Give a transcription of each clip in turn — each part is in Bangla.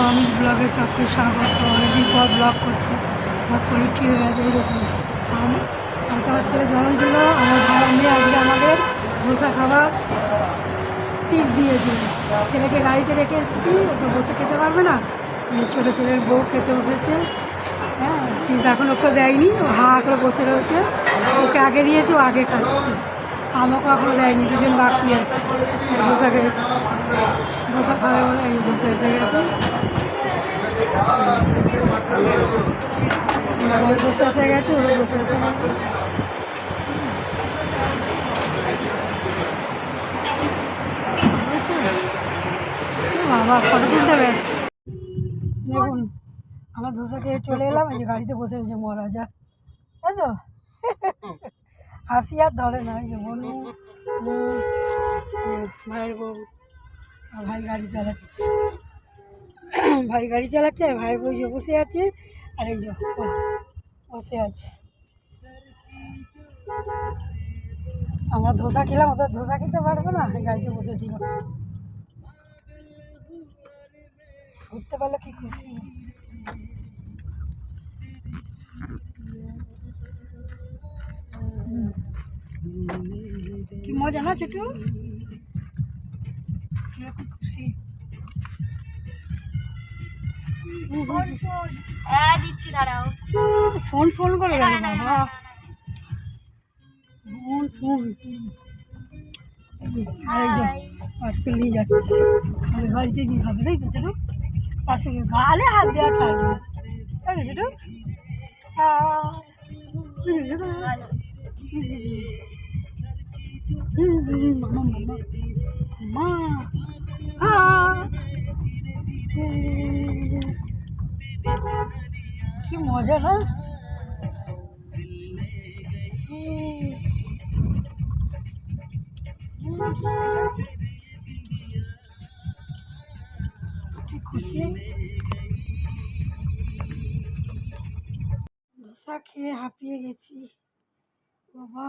অমিত ব্লগে সবকে স্বাগত। অনেকদিন পর ব্লগ করছে, আমার শরীর ঠিক হয়ে গেছে। এরকম কালকে আমার ছেলে জন্ম ছিল, আমার ভাই মেয়ে আজকে আমাদের ধোসা খাবার টিপ দিয়েছে। ছেলেকে গাড়িতে রেখে এসেছি, ওকে বসে খেতে পারবে না, ছোটো ছেলের বউ খেতে বসেছে। হ্যাঁ, কিন্তু এখন ওকে দেয়নি, ও হাঁ করে বসে রয়েছে। ওকে আগে দিয়েছে, ও আগে খাচ্ছে, আমাকে এখনও দেয়নি, দুজন বাকি আছে। ধোসাকে ধোসা খাবে বলে এই ধোসা এসে গেছে, ধোসা এসে গেছে, ওরা ধোসা এসে গেছে। বাবা ফটো তুলতে ব্যস্ত। দেখুন আমার ধোসা খেয়ে চলে এলাম, এই যে গাড়িতে বসে রয়েছে মহারাজা, তাই তো হাসি আর ধরে না। এই যে বনু ভাইয়ের বউ, ভাই গাড়ি চালাচ্ছে, ভাই গাড়ি চালাচ্ছে, ভাইয়ের বউ যে বসে আছে, আর এই যে বসে আছে। আমরা ধোসা খেলাম, ওদের ধোসা খেতে পারবো না, গাড়িতে বসেছিল। ঘুরতে পারলে কি খুশি। কি মজা না ছোটু, কিরকম খুশি। দিচ্ছি দাঁড়াও, ফোন ফোন করে গেল বাবা, ফোন ফোন। এই যে পার্সেল নিয়ে যাচ্ছে, বাড়িতে নিয়ে খাবে, তাই তো ছোটু? পার্সেল গালে হাত দেওয়া ছাড়বে না, তাই তো ছোটু? কি মজা না, কি খুশি। ধোসা খেয়ে হাঁপিয়ে গেছি বাবা।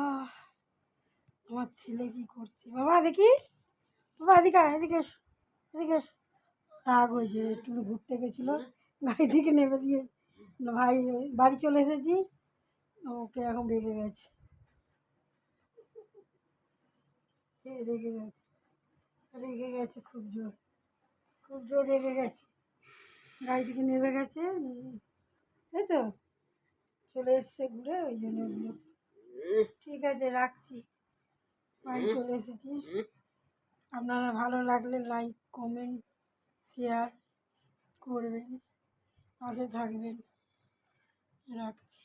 আমার ছেলে কি করছে বাবা, দেখি বাবা, এদিকে এদিকে এদিকে রাগ হয়েছে, একটু ঘুরতে গেছিলো, গাড়ি থেকে নেমে দিয়ে ভাই বাড়ি চলে এসেছি, ওকে এখন রেগে গেছে, রেগে গেছে, রেগে গেছে, খুব জোর, খুব জোর রেগে গেছে, গাড়ি থেকে নেমে গেছে, তাই তো চলে এসছে ঘুরে, ওই জন্য। ঠিক আছে রাখছি, বাড়ি চলে এসেছি। আপনারা ভালো লাগলে লাইক কমেন্ট শেয়ার করবেন, পাশে থাকবেন, রাখছি।